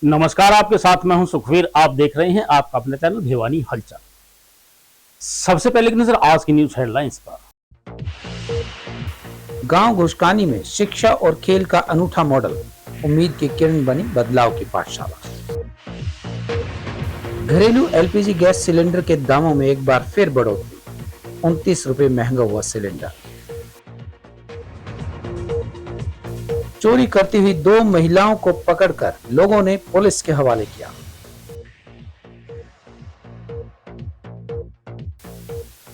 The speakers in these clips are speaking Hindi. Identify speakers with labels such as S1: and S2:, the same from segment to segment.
S1: नमस्कार, आपके साथ मैं हूं सुखवीर। आप देख रहे हैं आपका अपना चैनल भिवानी हलचल। सबसे पहले की नजर आज की न्यूज हेडलाइंस पर।
S2: गांव घुसकानी में शिक्षा और खेल का अनूठा मॉडल, उम्मीद की किरण बनी बदलाव की पाठशाला। घरेलू एलपीजी गैस सिलेंडर के दामों में एक बार फिर बढ़ोतरी, 29 रुपए महंगा हुआ सिलेंडर। चोरी करती हुई 2 महिलाओं को पकड़कर लोगों ने पुलिस के हवाले किया।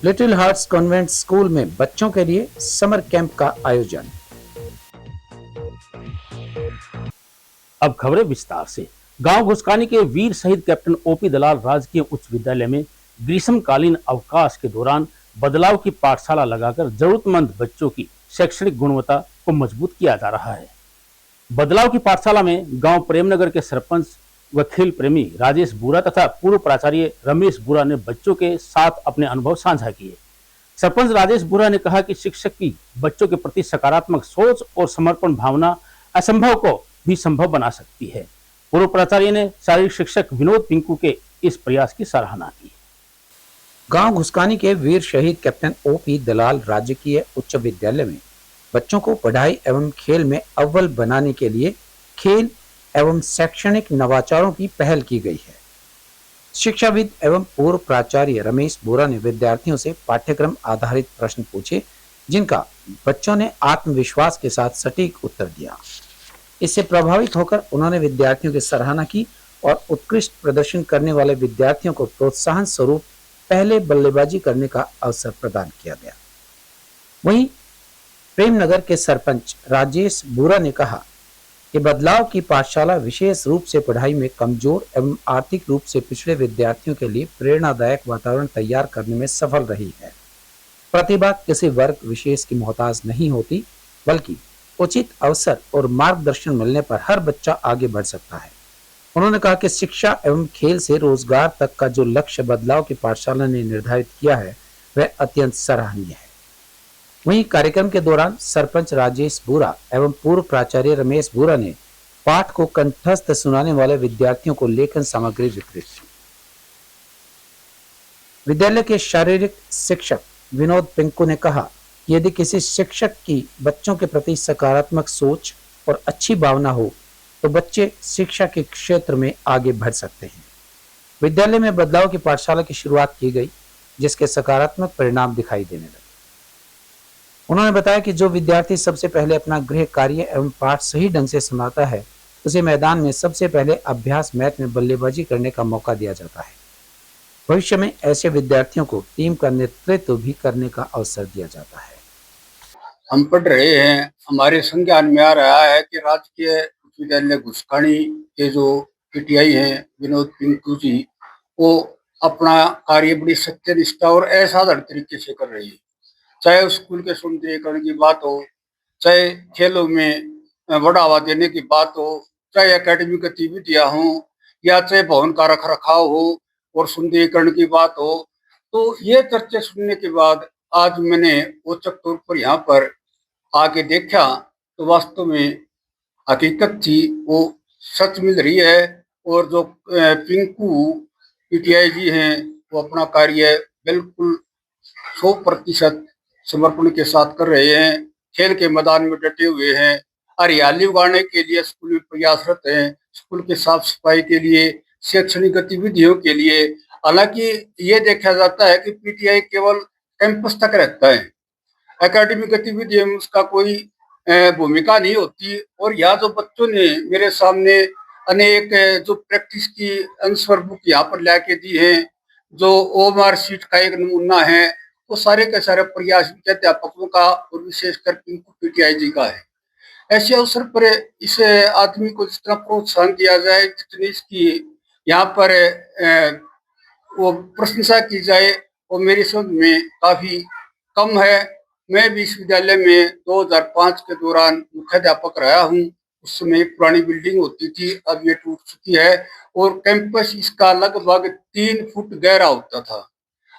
S2: लिटिल हार्ट्स कॉन्वेंट स्कूल में बच्चों के लिए समर कैंप का आयोजन।
S1: अब खबरें विस्तार से। गांव घुसकानी के वीर शहीद कैप्टन ओपी दलाल राजकीय उच्च विद्यालय में ग्रीष्मकालीन अवकाश के दौरान बदलाव की पाठशाला लगाकर जरूरतमंद बच्चों की शैक्षणिक गुणवत्ता को मजबूत किया जा रहा है। बदलाव की पाठशाला में गांव प्रेमनगर के सरपंच व खेल प्रेमी राजेश बुरा तथा पूर्व प्राचार्य रमेश बुरा ने बच्चों के साथ अपने अनुभव साझा किए। सरपंच राजेश बुरा ने कहा कि शिक्षक की बच्चों के प्रति सकारात्मक सोच और समर्पण भावना असंभव को भी संभव बना सकती है। पूर्व प्राचार्य ने शारीरिक शिक्षक विनोद पिंकू के इस प्रयास की सराहना की।
S2: गांव घुसकानी के वीर शहीद कैप्टन ओपी दलाल राजकीय उच्च विद्यालय में बच्चों को पढ़ाई एवं खेल में अव्वल बनाने के लिए खेल एवं शैक्षणिक नवाचारों की पहल की गई है। शिक्षाविद एवं पूर्व प्राचार्य रमेश बोरा ने विद्यार्थियों से पाठ्यक्रम आधारित प्रश्न पूछे, जिनका बच्चों ने आत्मविश्वास के साथ सटीक उत्तर दिया। इससे प्रभावित होकर उन्होंने विद्यार्थियों की सराहना की और उत्कृष्ट प्रदर्शन करने वाले विद्यार्थियों को प्रोत्साहन स्वरूप पहले बल्लेबाजी करने का अवसर प्रदान किया गया। वहीं प्रेमनगर के सरपंच राजेश बुरा ने कहा कि बदलाव की पाठशाला विशेष रूप से पढ़ाई में कमजोर एवं आर्थिक रूप से पिछड़े विद्यार्थियों के लिए प्रेरणादायक वातावरण तैयार करने में सफल रही है। प्रतिभा किसी वर्ग विशेष की मोहताज नहीं होती, बल्कि उचित अवसर और मार्गदर्शन मिलने पर हर बच्चा आगे बढ़ सकता है। उन्होंने कहा कि शिक्षा एवं खेल से रोजगार तक का जो लक्ष्य बदलाव की पाठशाला ने निर्धारित किया है, वह अत्यंत सराहनीय है। वहीं कार्यक्रम के दौरान सरपंच राजेश बुरा एवं पूर्व प्राचार्य रमेश बुरा ने पाठ को कंठस्थ सुनाने वाले विद्यार्थियों को लेखन सामग्री वितरित की। विद्यालय के शारीरिक शिक्षक विनोद पिंकू ने कहा कि यदि किसी शिक्षक की बच्चों के प्रति सकारात्मक सोच और अच्छी भावना हो तो बच्चे शिक्षा के क्षेत्र में आगे बढ़ सकते हैं। विद्यालय में बदलाव की पाठशाला की शुरुआत की गई, जिसके सकारात्मक परिणाम दिखाई देने लगे। उन्होंने बताया कि जो विद्यार्थी सबसे पहले अपना गृह कार्य एवं पाठ सही ढंग से सुनाता है, उसे मैदान में सबसे पहले अभ्यास मैच में बल्लेबाजी करने का मौका दिया जाता है। भविष्य में ऐसे विद्यार्थियों को टीम का नेतृत्व भी करने का अवसर दिया जाता है।
S3: हम पढ़ रहे हैं, हमारे संज्ञान में आ रहा है कि राजकीय विद्यालय घुसकानी के जो पीटीआई हैं विनोद पिंकू जी, वो अपना कार्य बड़ी सत्यनिष्ठा और असाधारण तरीके से कर रही है। चाहे स्कूल के सौंदर्यीकरण की बात हो, चाहे खेलों में बढ़ावा देने की बात हो, चाहे एकेडमिक गतिविधियां हों, या चाहे भवन का रख रखाव हो और सौंदर्यीकरण की बात हो, तो ये चर्चा सुनने के बाद आज मैंने औचक तौर पर यहाँ पर आके देखा तो वास्तव में हकीकत थी वो सच मिल रही है। और जो पिंकू पीटीआई जी हैं, वो अपना कार्य बिल्कुल 100% समर्पण के साथ कर रहे हैं। खेल के मैदान में डटे हुए हैं, हरियाली उगाने के लिए स्कूल में प्रयासरत हैं, स्कूल के साफ सफाई के लिए, शैक्षणिक गतिविधियों के लिए। हालांकि ये देखा जाता है कि पीटीआई केवल कैंपस तक रहता है, एकेडमिक गतिविधियों में उसका कोई भूमिका नहीं होती। और यहाँ जो बच्चों ने मेरे सामने अनेक जो प्रैक्टिस की आंसर बुक यहाँ पर लाके दी है, जो ओएमआर शीट का एक नमूना है, वो सारे के सारे प्रयास अध्यापकों का और विशेषकर पिंकू पीटीआई जी का है। ऐसे अवसर पर इस आदमी को जिस तरह प्रोत्साहन दिया जाए, जितनी इसकी यहाँ पर वो प्रशंसा की जाए, वो मेरी समझ में काफी कम है। मैं भी इस विद्यालय में 2005 के दौरान मुख्याध्यापक रहा हूँ। उस समय एक पुरानी बिल्डिंग होती थी, अब ये टूट चुकी है और कैंपस इसका लगभग 3 फुट गहरा होता था।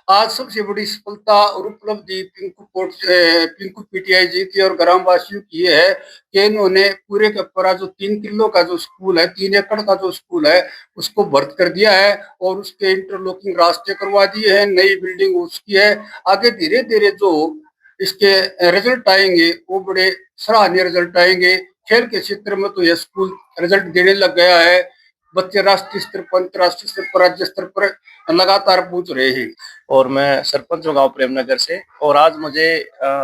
S3: आज सबसे बड़ी सफलता और उपलब्धि पिंकू पीटीआई जी की और ग्रामवासियों की ये है कि इन्होंने पूरे का पूरा जो 3 किलो का जो स्कूल है, 3 एकड़ का जो स्कूल है, उसको भर्त कर दिया है और उसके इंटरलॉकिंग रास्ते करवा दिए हैं, नई बिल्डिंग उसकी है। आगे धीरे धीरे जो इसके रिजल्ट आएंगे वो बड़े सराहनीय रिजल्ट आएंगे। खेल के क्षेत्र में तो यह स्कूल रिजल्ट देने लग गया है। बच्चे राष्ट्रीय स्तर पर, अंतर्राष्ट्रीय स्तर पर, राज्य स्तर पर लगातार पहुंच रहे हैं।
S4: और मैं सरपंच हूँ गांव प्रेमनगर से, और आज मुझे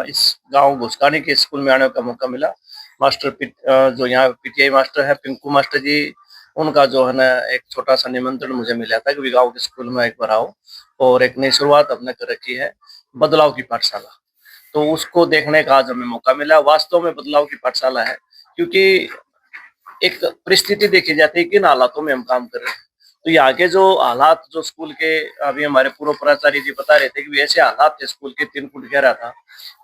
S4: इस गांव घुसकानी के स्कूल में आने का मौका मिला। जो यहाँ पीटीआई मास्टर है पिंकू मास्टर जी, उनका जो है ना एक छोटा सा निमंत्रण मुझे मिला था कि गांव के स्कूल में एक बार आओ, और एक नई शुरुआत अपने कर रखी है बदलाव की पाठशाला। तो उसको देखने का आज हमें मौका मिला। वास्तव में बदलाव की पाठशाला है, क्योंकि एक परिस्थिति देखी जाती है किन हालातों में हम काम कर रहे हैं। तो यहाँ के जो हालात, जो स्कूल के, अभी हमारे पूर्व प्राचार्य जी बता रहे थे कि ऐसे हालात थे स्कूल के, 3 फुट गहरा था,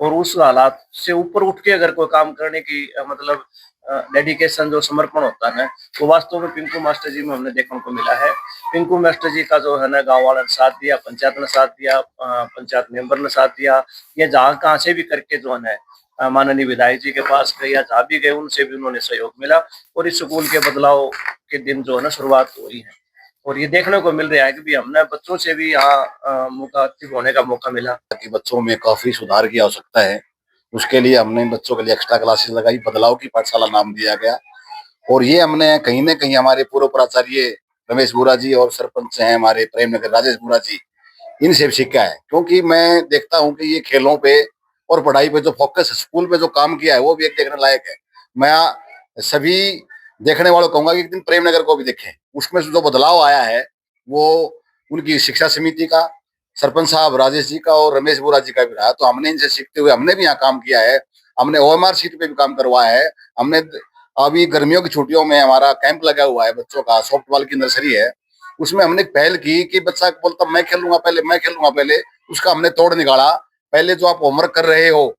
S4: और उस हालात से ऊपर उठ के अगर कोई काम करने की मतलब डेडिकेशन, जो समर्पण होता है, वो वास्तव में पिंकू मास्टर जी में हमने देखने को मिला है। पिंकू मास्टर जी का जो है ना गाँव वालों ने साथ दिया, पंचायत ने साथ दिया, पंचायत मेंबर ने साथ दिया, ये जहाँ कहाँ से भी करके जो है माननीय विधायक जी के पास गए या जहाँ भी गए, उनसे भी उन्होंने सहयोग मिला, और इस स्कूल के बदलाव के दिन जो है ना शुरुआत हुई है। और ये देखने को मिल रहा है कि भी हमने बच्चों से भी यहाँ मुखातिब होने का मौका मिला
S5: कि बच्चों में काफी सुधार की आवश्यकता है। उसके लिए हमने बच्चों के लिए एक्स्ट्रा क्लासेस लगाई, बदलाव की पाठशाला नाम दिया गया। और ये हमने कहीं न कहीं हमारे पूर्व प्राचार्य रमेश बुरा जी और सरपंच हैं हमारे प्रेमनगर राजेश बुरा जी, इनसे सीखा है। क्योंकि मैं देखता हूँ कि ये खेलों पे और पढ़ाई पे जो फोकस स्कूल पे जो काम किया है वो भी एक देखने लायक है। मैं सभी देखने वालों को कहूंगा कि एक दिन प्रेमनगर को भी देखें। उसमें जो बदलाव आया है वो उनकी शिक्षा समिति का, सरपंच साहब राजेश जी का और रमेश बुरा जी का भी रहा। तो हमने इनसे सीखते हुए हमने भी यहाँ काम किया है। हमने ओएमआर सीट पे भी काम करवाया है। हमने अभी गर्मियों की छुट्टियों में हमारा कैंप लगा हुआ है बच्चों का, सॉफ्टबॉल की नर्सरी है, उसमें हमने पहल की कि बच्चा बोलता मैं खेलूंगा पहले, मैं खेलूंगा पहले, उसका हमने तोड़ निकाला। पहले जो आप होमवर्क कर रहे हो,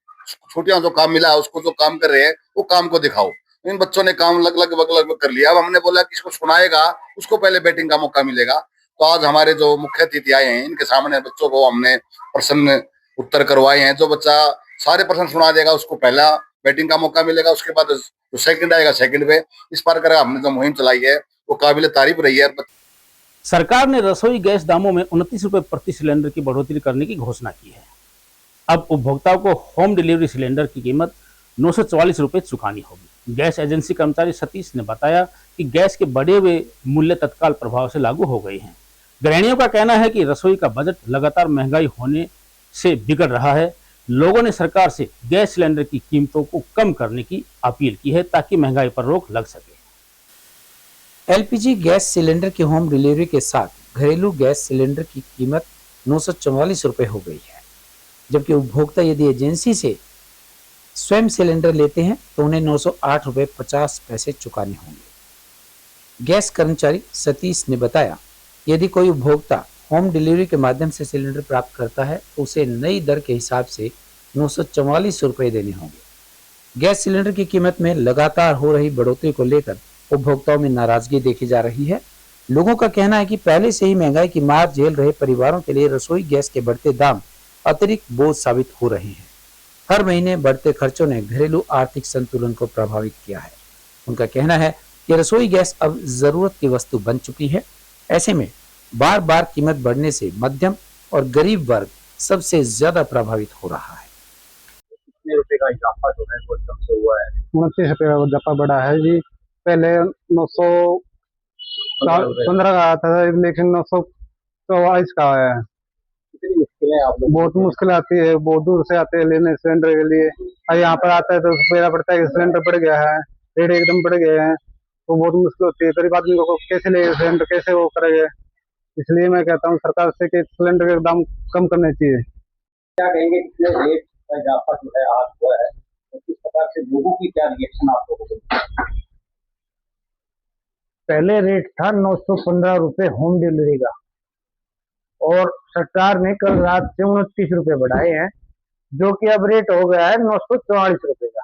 S5: छुट्टियां जो काम मिला है उसको, जो काम कर रहे हैं वो काम को दिखाओ। इन बच्चों ने काम लगभग कर लिया। अब हमने बोला कि इसको सुनाएगा उसको पहले बैटिंग का मौका मिलेगा। तो आज हमारे जो मुख्य अतिथि आए हैं इनके सामने बच्चों को हमने प्रश्न उत्तर करवाए हैं। जो बच्चा सारे प्रश्न सुना देगा उसको पहला बैटिंग का मौका मिलेगा, उसके बाद जो सेकंड आएगा सेकंड पे। इस प्रकार हमने जो मुहिम चलाई है वो काबिल तारीफ रही है।
S1: सरकार ने रसोई गैस दामों में 29 रुपए प्रति सिलेंडर की बढ़ोतरी करने की घोषणा की है। अब उपभोक्ताओं को होम डिलीवरी सिलेंडर की कीमत 944 रुपए चुकानी होगी। गैस एजेंसी कर्मचारी सतीश ने बताया कि गैस के बढ़े हुए मूल्य तत्काल प्रभाव से लागू हो गए हैं। गृहिणियों का कहना है कि रसोई का बजट लगातार महंगाई होने से बिगड़ रहा है। लोगों ने सरकार से गैस सिलेंडर की कीमतों को कम करने की अपील की है ताकि महंगाई पर रोक लग सके।
S2: एलपीजी गैस सिलेंडर की होम डिलीवरी के साथ घरेलू गैस सिलेंडर की कीमत 944 रुपए हो गई है, जबकि उपभोक्ता यदि एजेंसी से स्वयं सिलेंडर लेते हैं तो उन्हें 908 रुपए 50 पैसे चुकाने होंगे। गैस कर्मचारी सतीश ने बताया, यदि कोई उपभोक्ता होम डिलीवरी के माध्यम से सिलेंडर प्राप्त करता है तो उसे नई दर के हिसाब से 944 रुपए देने होंगे। गैस सिलेंडर की कीमत में लगातार हो रही बढ़ोतरी को लेकर उपभोक्ताओं में नाराजगी देखी जा रही है। लोगों का कहना है कि पहले से ही महंगाई की मार झेल रहे परिवारों के लिए रसोई गैस के बढ़ते दाम अतिरिक्त बोझ साबित हो रहे हैं। हर महीने बढ़ते खर्चों ने घरेलू आर्थिक संतुलन को प्रभावित किया है। उनका कहना है कि रसोई गैस अब जरूरत की वस्तु बन चुकी है। ऐसे में बार बार कीमत बढ़ने से मध्यम और गरीब वर्ग सबसे ज्यादा प्रभावित हो रहा है।
S4: कितने रुपए का इजाफा जो है वो एकदम से हुआ है?
S6: 29 रुपये का इजाफा बढ़ा है जी। पहले 915 का आया था, लेकिन 944 का आया है।
S4: कितनी मुश्किलें आप लोग?
S6: बहुत मुश्किल आती है, बहुत दूर से आते हैं लेने सिलेंडर के लिए। और यहाँ पर आता है तो बेरा पड़ता है कि सिलेंडर बढ़ गया है, रेट एकदम बढ़ गए हैं, तो बहुत मुश्किल होती है। गरीब आदमी को कैसे ले सिलेंडर, कैसे वो करेंगे। इसलिए मैं कहता हूँ सरकार से कि सिलेंडर के दाम कम करने चाहिए।
S4: क्या कहेंगे, कितने रेट का इजाफा जो है आज हुआ है, तो किस प्रकार से लोगों की क्या रिएक्शन आप लोगों को?
S6: पहले रेट था 915 रुपये होम डिलीवरी का, और सरकार ने कल रात से 29 रुपये बढ़ाए हैं, जो कि अब रेट हो गया है 944 रुपये का।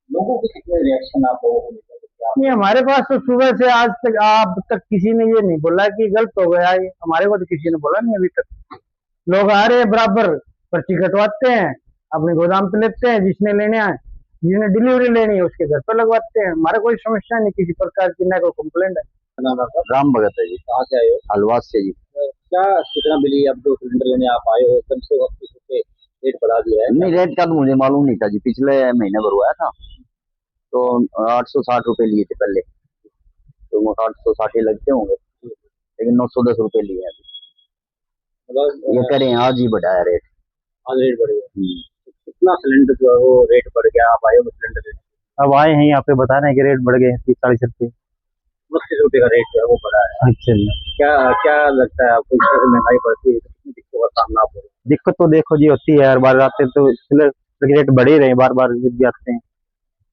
S4: लोगों के कितने रिएक्शन आप लोगों को?
S6: नहीं, हमारे पास तो सुबह से आज तक अब तक किसी ने ये नहीं बोला कि गलत हो गया ये, हमारे को तो किसी ने बोला नहीं अभी तक। लोग आ रहे हैं बराबर, पर्ची कटवाते हैं, अपने गोदाम पे लेते हैं, जिसने लेने आए, जिसने डिलीवरी लेनी है उसके घर पर लगवाते हैं। हमारे कोई समस्या नहीं किसी प्रकार की, ना कोई कंप्लेंट है।
S7: राम भगत है जी।
S8: कहाँ से आए हो?
S7: हलवास से जी।
S8: क्या सूचना मिली? अब जो सिलेंडर लेने आप आए हो एकदम से 30 रुपए रेट बढ़ा दिया है।
S7: नहीं, रेट का तो मुझे मालूम नहीं था जी, पिछले महीने भरवाया था तो 860 रुपए लिए थे पहले, तो वो 860 ही लगते होंगे, लेकिन 910 रुपए लिए हैं अभी।
S8: मतलब
S7: ये कह रहे हैं आज ही बढ़ाया रेट।
S8: आज रेट बढ़ गया। कितना सिलेंडर जो है वो रेट बढ़ गया? आप आए हो सिलेंडर लेने?
S6: अब आए हैं यहाँ पे बता रहे हैं कि रेट बढ़ गए 30-40 रुपए।
S8: 32 रुपए का रेट जो है वो बढ़ा है।
S6: अच्छा,
S8: क्या क्या लगता है आपको, इस तरह से महंगाई बढ़ती है तो कितनी दिक्कतों का सामना आप हो?
S6: दिक्कत तो देखो जी होती है, हर बार आते हैं तो रेट बढ़ ही रहे हैं, बार बार जाते हैं,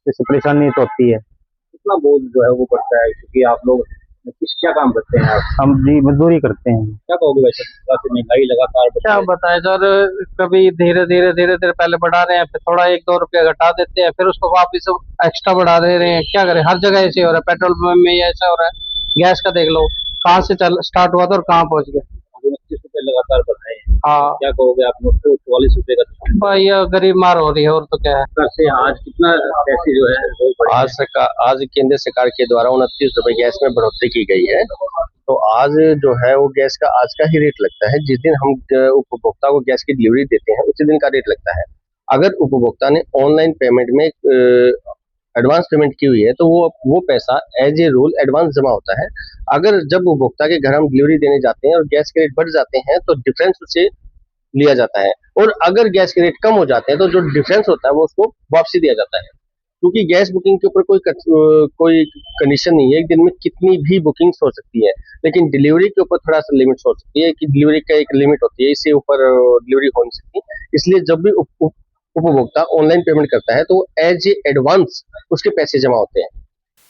S6: इससे परेशानी तो होती है।
S8: कितना बोझ जो है वो बढ़ता है, क्योंकि आप लोग क्या काम करते हैं आप?
S6: हम जी मजदूरी करते हैं।
S8: क्या कहोगे वैसे महंगाई लगातार बढ़
S9: क्या
S8: रही है?
S9: बताएं सर, कभी धीरे धीरे पहले बढ़ा रहे हैं, फिर थोड़ा 1-2 रुपया घटा देते हैं, फिर उसको वापिस एक्स्ट्रा बढ़ा दे रहे हैं। क्या करें, हर जगह ऐसे हो रहा है, पेट्रोल पंप में ऐसा हो रहा है। गैस का देख लो, कहाँ से स्टार्ट हुआ था और कहाँ पहुंच गया।
S8: 29 रुपए लगातार बढ़ाए हैं।
S9: हाँ
S8: क्या कहोगे आप? 44 रुपए का
S9: भाई, ये गरीब मार हो रही है, और तो क्या है।
S8: से आज कितना पैसे जो है वो बढ़े हैं?
S4: आज केंद्र सरकार के द्वारा 29 रुपए गैस में बढ़ोतरी की गई है। तो आज जो है वो गैस का आज का ही रेट लगता है। जिस दिन हम उपभोक्ता को गैस की डिलीवरी देते हैं उसी दिन का रेट लगता है। अगर उपभोक्ता ने ऑनलाइन पेमेंट में एडवांस पेमेंट की हुई है तो वो पैसा एज ए रूल एडवांस जमा होता है। अगर जब उपभोक्ता के घर हम डिलीवरी देने जाते हैं और गैस के रेट बढ़ जाते हैं तो डिफरेंस उसे लिया जाता है, और अगर गैस के रेट कम हो जाते हैं तो जो डिफरेंस होता है वो उसको वापसी दिया जाता है। क्योंकि गैस बुकिंग के ऊपर कोई कंडीशन नहीं है, एक दिन में कितनी भी बुकिंग्स हो सकती है, लेकिन डिलीवरी के ऊपर थोड़ा सा लिमिट्स हो सकती है कि डिलीवरी का एक लिमिट होती है, इससे ऊपर डिलीवरी हो नहीं सकती। इसलिए जब भी उपभोक्ता ऑनलाइन पेमेंट करता है तो एज ए एडवांस उसके पैसे जमा होते हैं।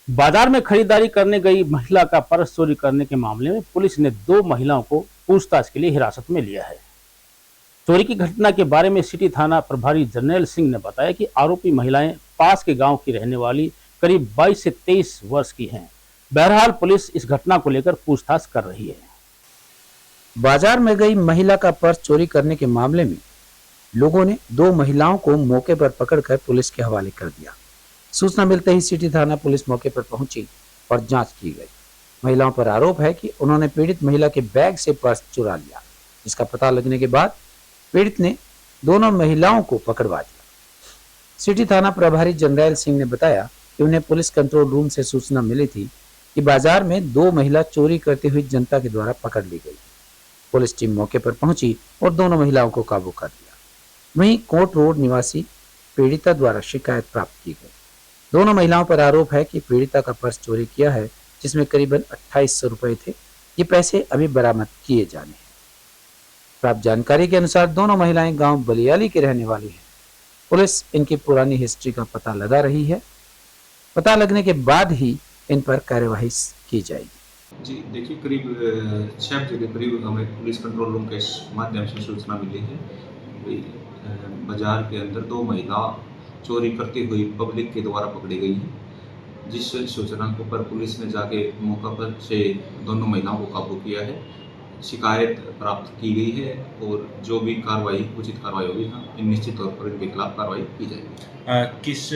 S1: बाजार में खरीदारी करने गई महिला का पर्स चोरी करने के मामले में पुलिस ने 2 महिलाओं को पूछताछ के लिए हिरासत में लिया है। चोरी की घटना के बारे में सिटी थाना प्रभारी जर्नैल सिंह ने बताया कि आरोपी महिलाएं पास के गांव की रहने वाली करीब 22 से 23 वर्ष की हैं। बहरहाल पुलिस इस घटना को लेकर पूछताछ कर रही है।
S2: बाजार में गई महिला का पर्स चोरी करने के मामले में लोगों ने 2 महिलाओं को मौके पर पकड़कर पुलिस के हवाले कर दिया। सूचना मिलते ही सिटी थाना पुलिस मौके पर पहुंची और जांच की गई। महिलाओं पर आरोप है कि उन्होंने पीड़ित महिला के बैग से पर्स चुरा लिया, जिसका पता लगने के बाद पीड़ित ने दोनों महिलाओं को पकड़वा दिया। सिटी थाना प्रभारी जर्नैल सिंह ने बताया कि उन्हें पुलिस कंट्रोल रूम से सूचना मिली थी कि बाजार में 2 महिला चोरी करती हुई जनता के द्वारा पकड़ ली गई। पुलिस टीम मौके पर पहुंची और दोनों महिलाओं को काबू कर लिया। वहीं कोट रोड निवासी पीड़िता द्वारा शिकायत प्राप्त की गई। दोनों महिलाओं पर आरोप है कि पीड़िता का पर्स चोरी किया है, जिसमें करीबन 2800 रुपए थे। ये पैसे अभी बरामद किए जाने हैं। प्राप्त जानकारी के अनुसार दोनों महिलाएं गांव बलियाली की रहने वाली हैं। पुलिस इनकी पुरानी हिस्ट्री का पता लगा रही है। पता लगने के बाद ही इन पर कार्यवाही की जाएगी।
S10: जी देखिए, करीब 6 बजे के करीब हमें पुलिस कंट्रोल रूम के माध्यम से सूचना मिली है कि बाजार के अंदर 2 महिला चोरी करती हुई पब्लिक के द्वारा पकड़ी गई हैं। जिस सूचना को पर पुलिस ने जाके मौका पर से दोनों महिलाओं को काबू किया है। शिकायत प्राप्त की गई है और जो भी कार्रवाई उचित कार्रवाई होगी हम निश्चित तौर पर इनके खिलाफ कार्रवाई की जाएगी।
S11: किस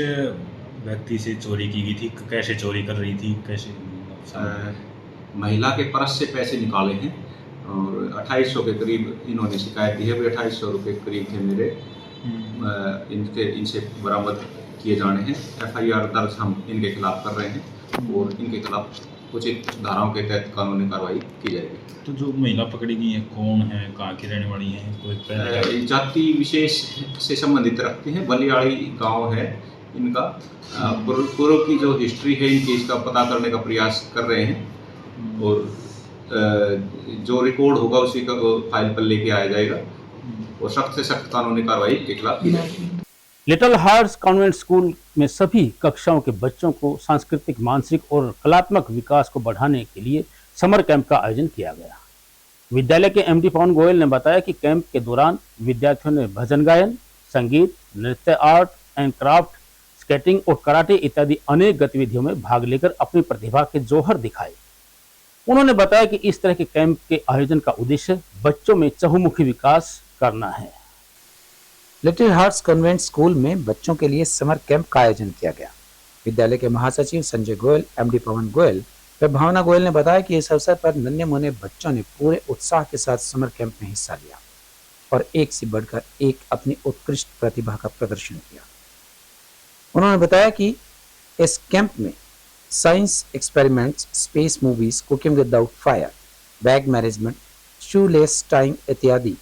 S11: व्यक्ति से चोरी की गई थी, कैसे चोरी कर रही थी, कैसे?
S10: महिला के पर्स से पैसे निकाले हैं और 2800 के करीब इन्होंने शिकायत दी है। 2800 रुपये करीब थे मेरे, इनसे बरामद किए जाने हैं। FIR दर्ज हम इनके खिलाफ कर रहे हैं और इनके खिलाफ उचित धाराओं के तहत कानूनी कार्रवाई की जाएगी।
S11: तो जो महिला पकड़ी गई है कौन है, कहाँ की रहने वाली है? कोई
S10: जाति विशेष से संबंधित रखते हैं। बलियाड़ी गांव है इनका। पूर्व की जो हिस्ट्री है इनकी, इसका पता करने का प्रयास कर रहे हैं और जो रिकॉर्ड होगा उसी का फाइल पर लेके आया जाएगा और सख्त से सख्त कानूनी कार्रवाई के खिलाफ की जाएगी।
S1: लिटिल हार्ट्स कॉन्वेंट स्कूल में सभी कक्षाओं के बच्चों को सांस्कृतिक, मानसिक और कलात्मक विकास को बढ़ाने के लिए समर कैंप का आयोजन किया गया। विद्यालय के MD पवन गोयल ने बताया कि कैंप के दौरान विद्यार्थियों ने भजन गायन, संगीत, नृत्य, आर्ट एंड क्राफ्ट, स्केटिंग और कराटे इत्यादि अनेक गतिविधियों में भाग लेकर अपनी प्रतिभा के जौहर दिखाए। उन्होंने बताया कि इस तरह के कैंप के आयोजन का उद्देश्य बच्चों में चहुमुखी विकास करना है।
S2: लिटिल हार्ट्स कॉन्वेंट स्कूल में बच्चों के लिए समर कैंप का आयोजन किया गया। विद्यालय के महासचिव संजय गोयल, एमडी पवन गोयल व भावना गोयल ने बताया कि इस अवसर पर नन्हे मुन्ने बच्चों ने पूरे उत्साह के साथ समर कैंप में हिस्सा लिया और एक से बढ़कर एक अपनी उत्कृष्ट प्रतिभा का प्रदर्शन किया। उन्होंने बताया कि इस कैंप में science experiments, space movies, cooking without fire, bag management, shoelace time इत्यादि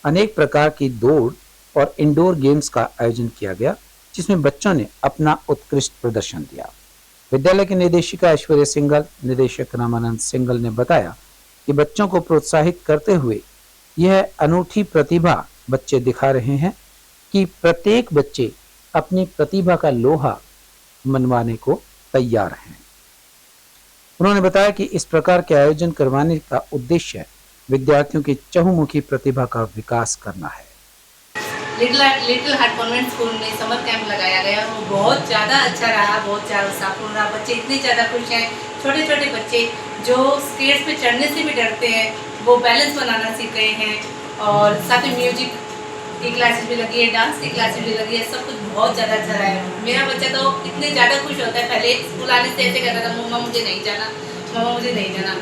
S2: अनेक प्रकार की दौड़ और इंडोर गेम्स का आयोजन किया गया, जिसमें बच्चों ने अपना उत्कृष्ट प्रदर्शन दिया। विद्यालय की निदेशिका ऐश्वर्या सिंघल, निदेशक रामानंद सिंघल ने बताया कि बच्चों को प्रोत्साहित करते हुए यह अनूठी प्रतिभा बच्चे दिखा रहे हैं कि प्रत्येक बच्चे अपनी प्रतिभा का लोहा मनवाने को तैयार हैं। उन्होंने बताया कि इस प्रकार के आयोजन करवाने का उद्देश्य विद्यार्थियों की चहुमुखी प्रतिभा का विकास करना है।
S12: लिटिल हार्ट कॉन्वेंट स्कूल में समर कैंप लगाया गया और वो बहुत ज़्यादा अच्छा रहा, बहुत ज़्यादा उत्साहपूर्ण रहा। बच्चे इतने ज़्यादा खुश हैं। छोटे छोटे बच्चे जो स्टेज पे चढ़ने से भी डरते हैं वो बैलेंस बनाना सीख गए हैं और साथ ही म्यूजिक की क्लासेस भी लगी है, डांस की क्लासेस भी लगी है। सब कुछ बहुत ज़्यादा अच्छा रहा है। मेरा बच्चा तो इतने ज़्यादा खुश होता है, पहले स्कूल आने से ऐसे कहता था मम्मा मुझे नहीं जाना, मम्मा मुझे नहीं जाना।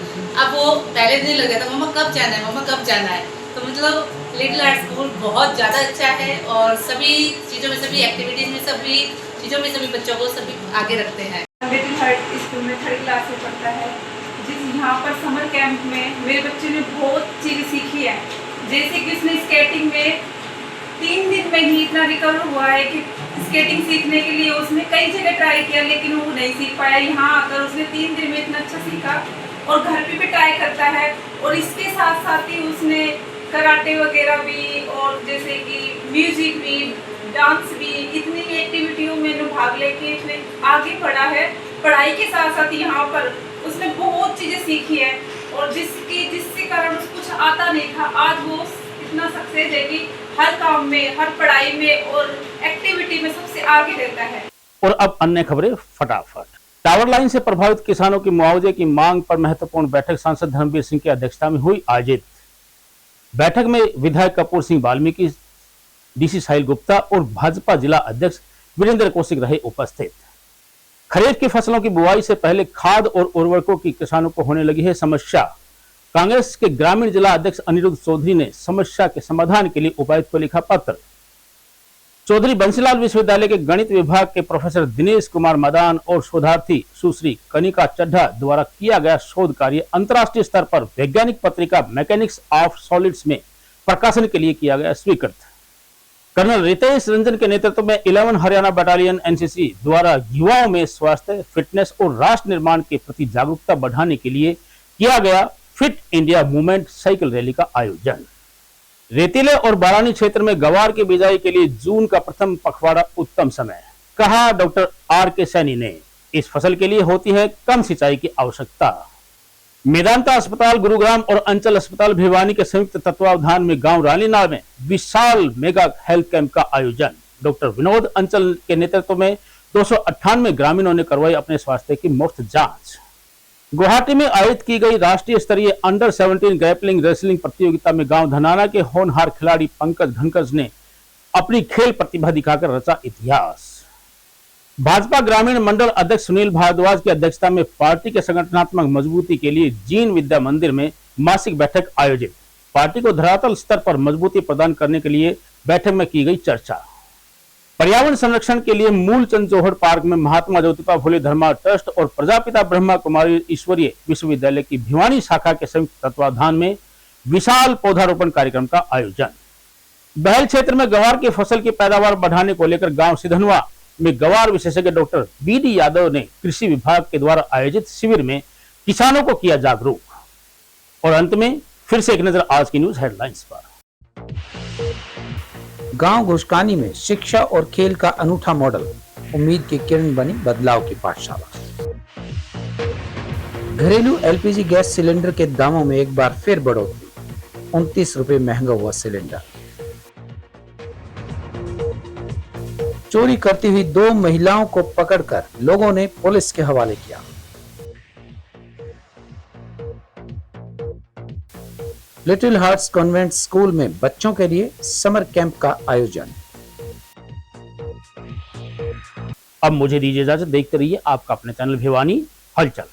S12: अब वो पहले दिन लग गया था मम्मा कब जाना है, मम्मा कब जाना है। तो मतलब लिटिल हार्ट स्कूल बहुत ज़्यादा अच्छा है और सभी चीज़ों में, सभी एक्टिविटीज़ में, सभी चीज़ों में सभी बच्चों को सभी आगे रखते हैं।
S13: लिटिल हार्ट स्कूल में 3rd क्लास से पढ़ता है। जिस यहाँ पर समर कैंप में मेरे बच्चे ने बहुत चीज़ें सीखी है। जैसे कि उसने स्केटिंग में 3 दिन में ही इतना रिकवर हुआ है कि स्केटिंग सीखने के लिए उसने कई जगह ट्राई किया लेकिन वो नहीं सीख पाया। यहाँ आकर उसने 3 दिन में इतना अच्छा सीखा और घर पे भी ट्राई करता है। और इसके साथ साथ ही उसने कराटे वगैरह भी और जैसे कि म्यूजिक भी, डांस भी, इतनी एक्टिविटियों में भाग लेके उसने आगे बढ़ा है। पढ़ाई के साथ साथ यहाँ पर उसने बहुत चीज़ें सीखी है और जिसके कारण उसको कुछ आता नहीं था, आज वो इतना सक्सेस है कि हर काम में, हर पढ़ाई में और एक्टिविटी में सबसे आगे रहता है।
S1: और अब अन्य खबरें फटाफट। टावर लाइन से प्रभावित किसानों की मुआवजे की मांग पर महत्वपूर्ण बैठक सांसद धर्मवीर सिंह की अध्यक्षता में हुई आयोजित। बैठक में विधायक कपूर सिंह वाल्मीकि, डीसी साहिल गुप्ता और भाजपा जिला अध्यक्ष वीरेंद्र कौशिक रहे उपस्थित। खरीफ की फसलों की बुआई से पहले खाद और उर्वरकों की किसानों को होने लगी है समस्या। कांग्रेस के ग्रामीण जिला अध्यक्ष अनिरुद्ध चौधरी ने समस्या के समाधान के लिए उपायुक्त को लिखा पत्र। चौधरी बंसीलाल विश्वविद्यालय के गणित विभाग के प्रोफेसर दिनेश कुमार मदान और शोधार्थी सुश्री कनिका चड्ढा द्वारा किया गया शोध कार्य अंतर्राष्ट्रीय स्तर पर वैज्ञानिक पत्रिका मैकेनिक्स ऑफ सॉलिड्स में प्रकाशन के लिए किया गया स्वीकृत। कर्नल रितेश रंजन के नेतृत्व में 11 हरियाणा बटालियन एनसीसी द्वारा युवाओं में स्वास्थ्य, फिटनेस और राष्ट्र निर्माण के प्रति जागरूकता बढ़ाने के लिए किया गया fit India movement cycle rally का आयोजन। रेतीले और बारानी क्षेत्र में गवार की बिजाई के लिए जून का प्रथम पखवाड़ा उत्तम समय, कहा डॉक्टर आर के सैनी ने। इस फसल के लिए होती है कम सिंचाई की आवश्यकता। मेदांता अस्पताल गुरुग्राम और अंचल अस्पताल भिवानी के संयुक्त तत्वावधान में गांव रानीनाल में विशाल मेगा हेल्थ कैंप का आयोजन। डॉक्टर विनोद अंचल के नेतृत्व में 298 ग्रामीणों ने करवाई अपने स्वास्थ्य की मुफ्त जांच। गुवाहाटी में आयोजित की गई राष्ट्रीय स्तरीय अंडर 17 ग्रैपलिंग रेसलिंग प्रतियोगिता में गांव धनाना के होनहार खिलाड़ी पंकज धनकज ने अपनी खेल प्रतिभा दिखाकर रचा इतिहास। भाजपा ग्रामीण मंडल अध्यक्ष सुनील भारद्वाज की अध्यक्षता में पार्टी के संगठनात्मक मजबूती के लिए जीन विद्या मंदिर में मासिक बैठक आयोजित। पार्टी को धरातल स्तर पर मजबूती प्रदान करने के लिए बैठक में की गई चर्चा। पर्यावरण संरक्षण के लिए मूलचंद जौहर पार्क में महात्मा ज्योतिबा फुले धर्मा ट्रस्ट और प्रजापिता ब्रह्मा कुमारी ईश्वरीय विश्वविद्यालय की भिवानी शाखा के संयुक्त तत्वाधान में विशाल पौधारोपण कार्यक्रम का आयोजन। बहल क्षेत्र में गवार की फसल की पैदावार बढ़ाने को लेकर गांव सिधनवा में गवार विशेषज्ञ डॉक्टर बीडी यादव ने कृषि विभाग के द्वारा आयोजित शिविर में किसानों को किया जागरूक। और अंत में फिर से एक नजर आज की न्यूज हेडलाइंस पर।
S2: गांव घुसकानी में शिक्षा और खेल का अनूठा मॉडल, उम्मीद की किरण बनी बदलाव की पाठशाला। घरेलू एलपीजी गैस सिलेंडर के दामों में एक बार फिर बढ़ोतरी, 29 रुपए महंगा हुआ सिलेंडर। चोरी करती हुई 2 महिलाओं को पकड़कर लोगों ने पुलिस के हवाले किया। लिटिल हार्ट्स कॉन्वेंट स्कूल में बच्चों के लिए समर कैंप का आयोजन।
S1: अब मुझे दीजिए इजाजत, देखते रहिए आपका अपने चैनल भिवानी हलचल।